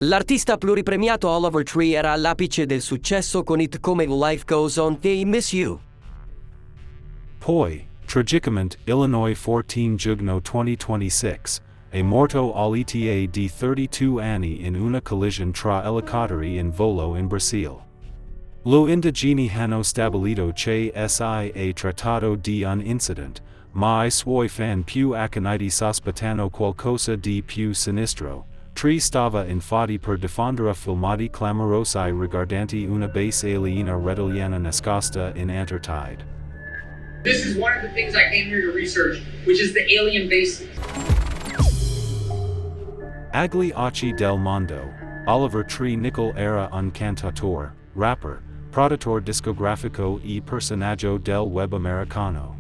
L'artista pluripremiato Oliver Tree era all'apice del successo con hit come Life Goes On e I Miss You. Poi, tragicamente, Illinois 14 giugno 2026, è morto all'età di 32 anni in una collisione tra elicotteri in volo in Brasile. Lo indigeni hanno stabilito che si trattato di un incidente, ma I suoi fan più accaniti sospettano qualcosa di più sinistro. Tree stava infatti per diffondere filmati clamorosi riguardanti una base aliena rettiliana nascosta in Antartide. This is one of the things I came here to research, which is the alien bases. Agli occhi del mondo, Oliver Tree Nickel era un cantautore, rapper, produttore discografico e personaggio del web americano.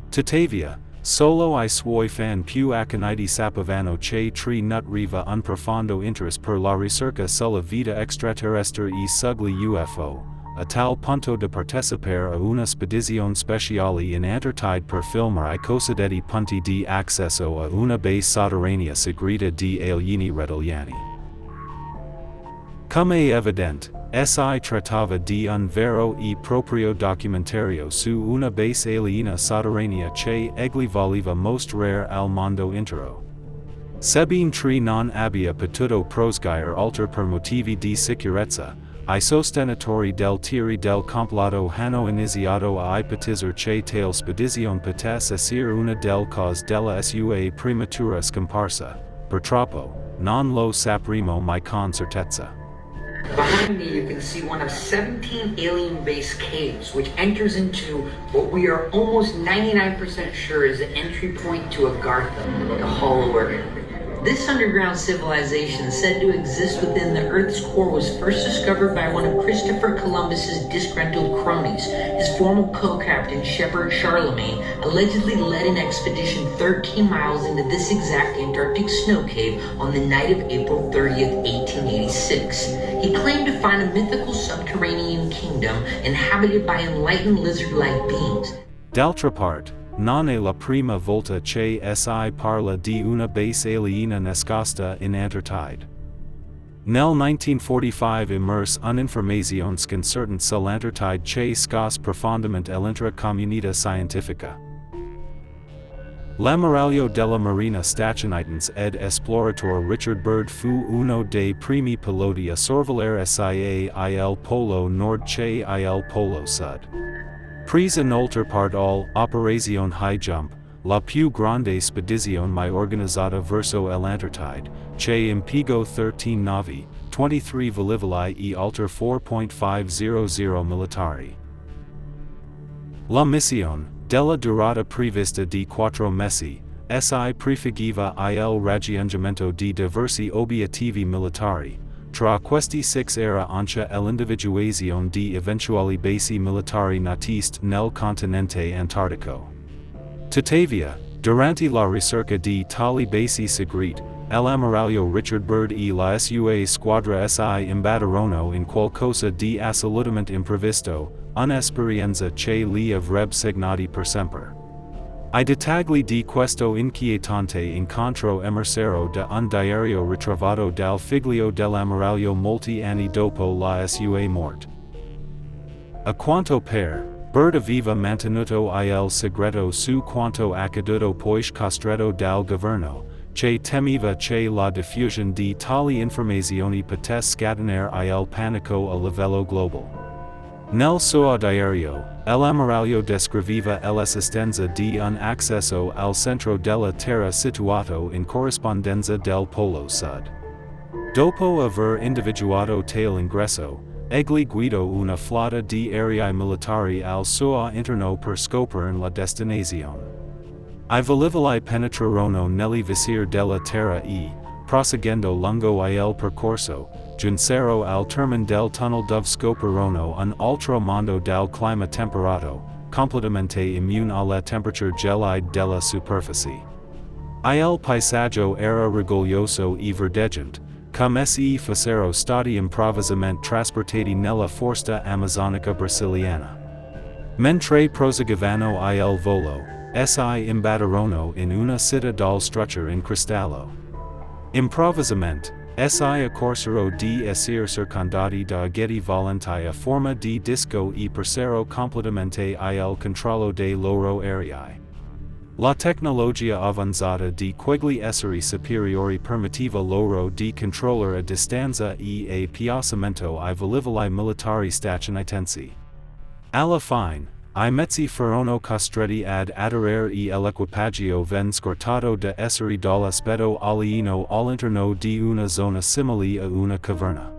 Tuttavia, solo I suoi fan più accaniti sapevano che Tree nutriva un profondo interesse per la ricerca sulla vita extraterrestre e sugli UFO, a tal punto da partecipare a una spedizione speciale in Antartide per filmare I cosiddetti punti di accesso a una base sotterranea segreta di alieni rettiliani. Come è evidente, si trattava di un vero e proprio documentario su una base aliena sotterranea che egli voleva mostrare al mondo intero. Sebbene Tree non abbia potuto prosguire oltre per motivi di sicurezza, I sostenitori del teoria del complotto hanno iniziato a ipotizzare che tale spedizione potesse essere una delle cause della sua prematura scomparsa. Purtroppo, non lo sapremo mai con certezza. Behind me you can see one of 17 alien base caves, which enters into what we are almost 99% sure is the entry point to Agartha, the Hollow Earth. This underground civilization said to exist within the Earth's core was first discovered by one of Christopher Columbus's disgruntled cronies. His former co-captain, Shepard Charlemagne, allegedly led an expedition 13 miles into this exact Antarctic snow cave on the night of April 30th, 1886. He claimed to find a mythical subterranean kingdom inhabited by enlightened lizard-like beings. D'altra parte, non è la prima volta che si parla di una base aliena nascosta in Antartide. Nel 1945 emerse un'informazione sconcertante sull'Antartide che scosse profondamente l'intera comunità scientifica. L'ammiraglio della Marina Statunitense ed esploratore Richard Byrd fu uno dei primi piloti a sorvolare sia il polo nord che il polo sud. Presa inoltre part all'Operazione High Jump, la più grande spedizione mai organizzata verso l'Antartide, che impiegò 13 navi, 23 velivoli e altri 4.500 militari. La missione, della durata prevista di 4 mesi, si prefigeva il raggiungimento di diversi obiettivi militari. Tra questi 6 era anche l'individuazione di eventuali basi militari natiste nel continente antartico. Tuttavia, durante la ricerca di tali basi segrete, l'ammiraglio Richard Byrd e la sua squadra si imbatterono in qualcosa di assolutamente imprevisto, un'esperienza che li avrebbe segnati per sempre. I dettagli di questo inquietante incontro emersero da un diario ritrovato dal figlio dell'ammiraglio molti anni dopo la sua morte. A quanto pare, Byrd aveva mantenuto il segreto su quanto accaduto poi costretto dal governo, che temeva che la diffusione di tali informazioni potesse scatenare il panico a livello globale. Nel suo diario, l'ammiraglio descriveva l'esistenza di un accesso al centro della Terra situato in corrispondenza del polo sud. Dopo aver individuato tale ingresso, egli guidò una flotta di aerei militari al suo interno per scoprire la destinazione. I velivoli penetrarono negli visir della Terra e, proseguendo lungo il percorso, giunsero al termine del tunnel dove scoprirono un altro mondo dal clima temperato, completamente immune alla temperatura gelida della superficie. Il paesaggio era rigoglioso e verdeggiante, come se fossero stati improvvisamente trasportati nella foresta amazzonica brasiliana. Mentre proseguivano il volo, si imbatterono in una città dal structure in cristallo. Improvvisamente, si accorsero di essere circondati da oggetti volanti a forma di disco e persero completamente il controllo dei loro aerei. La tecnologia avanzata di quegli esseri superiori permetteva loro di controllare a distanza e a piazzamento I velivoli militari statunitensi. Alla fine, I mezzi furono costretti ad aderire e l'equipaggio venne scortato da esseri dall'aspetto alieno all'interno di una zona simile a una caverna.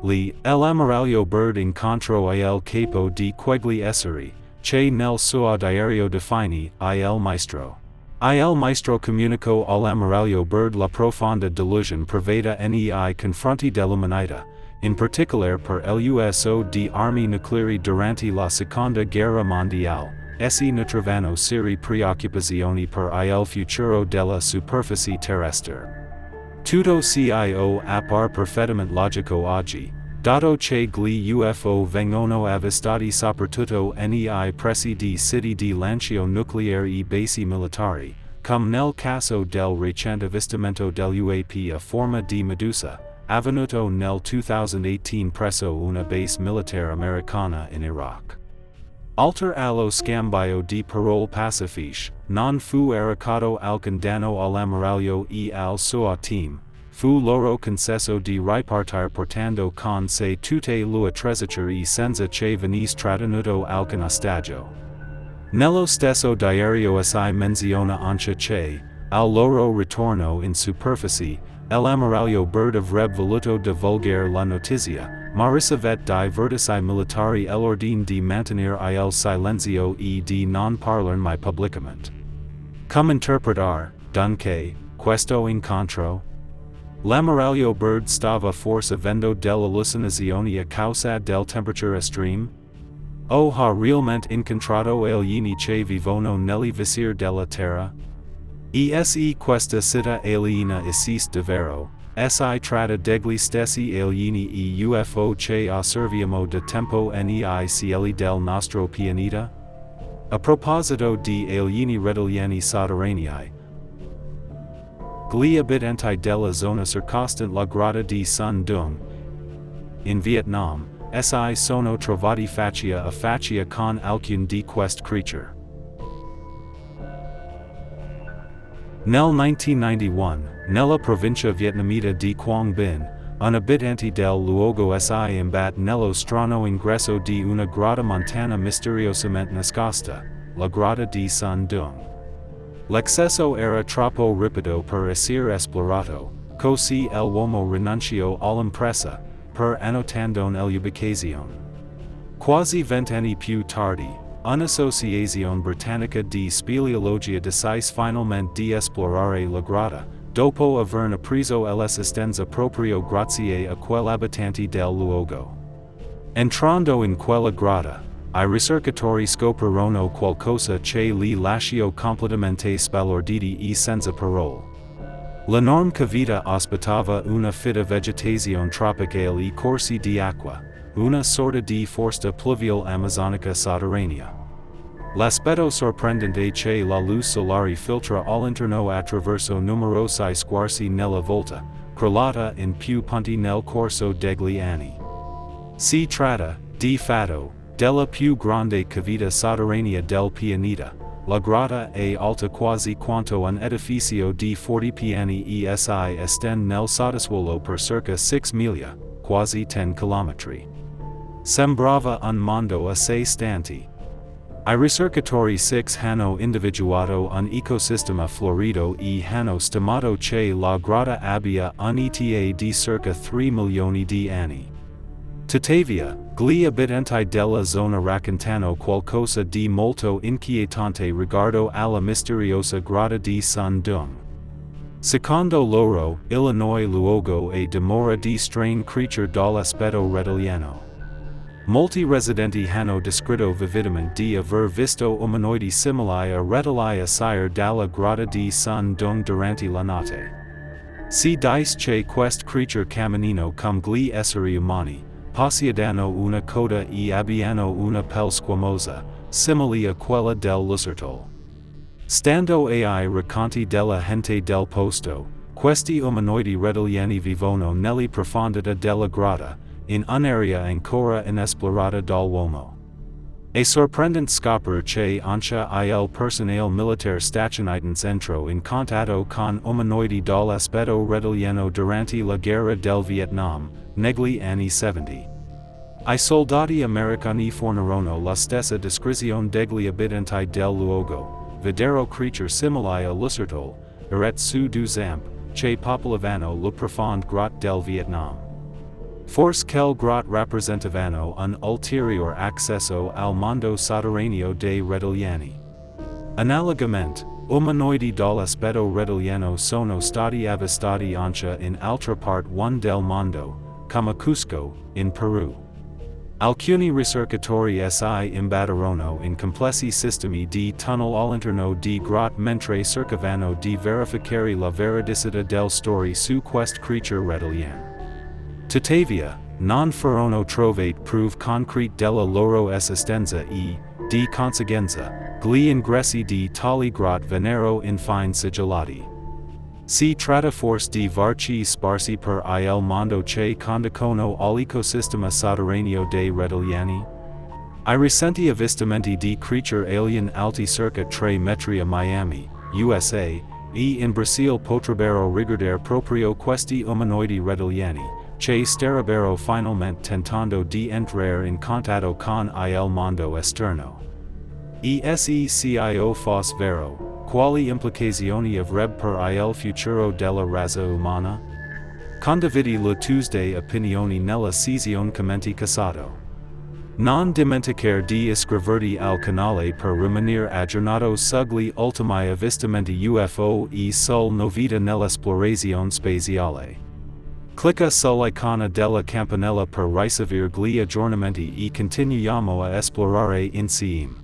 Lì, l'ammiraglio Byrd incontrò il capo di quegli esseri, che nel suo diario definì il maestro. Il maestro comunicò all'ammiraglio Byrd la profonda delusione provata nei confronti dell'umanità, in particolare per l'uso di armi nucleari durante la seconda guerra mondiale, essi nutривano serie preoccupazioni per il futuro della superficie terrestre. Tutto ciò appare perfettamente logico oggi, dato che gli UFO vengono avvistati soprattutto nei pressi di siti di lancio nucleare e basi militari, come nel caso del recente avvistamento dell'UAP a forma di Medusa, avvenuto nel 2018 presso una base militare americana in Iraq. Oltre allo scambio di parole pacifiche, non fu arrecato alcun danno all'ammiraglio e al suo team, fu loro concesso di ripartire portando con sé tutte le attrezzature e senza che venisse trattenuto alcun ostaggio. Nello stesso diario si menziona anche che, al loro ritorno in superficie, l'ammiraglio Byrd avrebbe voluto divulgare la notizia, ma ricevette dai vertici militari l'ordine di mantenere il silenzio e di non parlare mai pubblicamente. Come interpretare, dunque, questo incontro? L'ammiraglio Byrd stava forse avendo delle allucinazioni a causa del temperature extreme? O ha realmente incontrato alieni che vivono negli visir della Terra? E questa città aliena esiste davvero, si tratta degli stessi alieni e UFO che osserviamo da tempo nei cieli del nostro pianeta? A proposito di alieni rettiliani sotterranei, gli abitanti della zona circostante la grotta di Sun Dung, in Vietnam, si sono trovati faccia a faccia con alcune di queste creature. Nel 1991, nella provincia vietnamita di Quang Binh, un abitante del luogo si imbatte nello strano ingresso di una grotta montana misteriosamente nascosta, la grotta di Sun Dung. L'accesso era troppo ripido per essere esplorato, così l'uomo rinunciò all'impresa, per annotando l'ubicazione. Quasi 20 anni più tardi, un'associazione britannica di speleologia decise finalmente di esplorare la grotta, dopo aver appreso l'esistenza proprio grazie a quell'abitante del luogo. Entrando in quella grotta, I ricercatori scoprirono qualcosa che li lasciò completamente sbalorditi e senza parole. L'enorme cavità ospitava una fitta vegetazione tropicale e corsi di acqua, una sorta di foresta pluviale amazzonica sotterranea. L'aspetto sorprendente che la luce solare filtra all'interno attraverso numerosi squarci nella volta, crollata in più punti nel corso degli anni. Si tratta, di fatto, della più grande cavità sotterranea del pianeta. La grotta è alta quasi quanto un edificio di 40 piani e si estende nel sottosuolo per circa 6 miglia, quasi 10 km. Sembrava un mondo a sé stante. I ricercatori 6 hanno individuato un ecosistema florido e hanno stimato che la grotta abbia un'età di circa 3 milioni di anni. Tuttavia, gli abitanti della zona raccontano qualcosa di molto inquietante riguardo alla misteriosa grotta di Sun Dung. Secondo loro, il luogo è dimora di strane creature dall'aspetto rettiliano. Molti residenti hanno descritto vividamente di aver visto umanoidi simili a rettili uscire dalla grotta di Sun Dung durante la notte. Si dice che queste creature camminino come gli esseri umani, possiedano una coda e abbiano una pelle squamosa, simile a quella del lucertolo. Stando ai racconti della gente del posto, Questi umanoidi rettiliani vivono nelle profondità della grotta, in un'area ancora inesplorata dall'uomo. A sorprendente scoprire che anche il personale militare statunitense entrò in contatto con umanoidi dall'aspetto rettiliano durante la guerra del Vietnam, negli anni 70. I soldati americani fornirono la stessa descrizione degli abitanti del luogo, videro creature simili a lucertole, eret su du zamp, che popolavano le profonde grotte del Vietnam. Forse quel grotte rappresentavano un ulterior accesso al mondo sotterraneo dei rettiliani. Analogamente, umanoidi dall'aspetto rettiliano sono stati avvistati anche in altre parti del mondo, come Cusco, in Perù. Alcuni ricercatori si imbatterono in complessi sistemi di tunnel all'interno di grotte mentre cercavano di verificare la veridicità del storie su queste creature rettiliane. Tuttavia, non furono trovate prove concrete della loro esistenza e, di conseguenza, gli ingressi di tali grotte vennero infine sigillati. Si tratta forse di varchi sparsi per il mondo che conducono all'ecosistema sotterraneo dei rettiliani? I recenti avvistamenti di creature alien alti circa 3 metri a Miami, USA, e in Brasile potrebbero riguardare proprio questi umanoidi rettiliani, che starebbero finalmente tentando di entrare in contatto con il mondo esterno. Se fosse vero, quali implicazioni avrebbe per il futuro della razza umana? Condividi le tue opinioni nella sezione commenti cassato. Non dimenticare di iscriverti al canale per rimanere aggiornato sugli ultimi avvistamenti UFO e sul novità nell'esplorazione spaziale. Clicca sull'icona della campanella per ricevere gli aggiornamenti e continuiamo a esplorare insieme.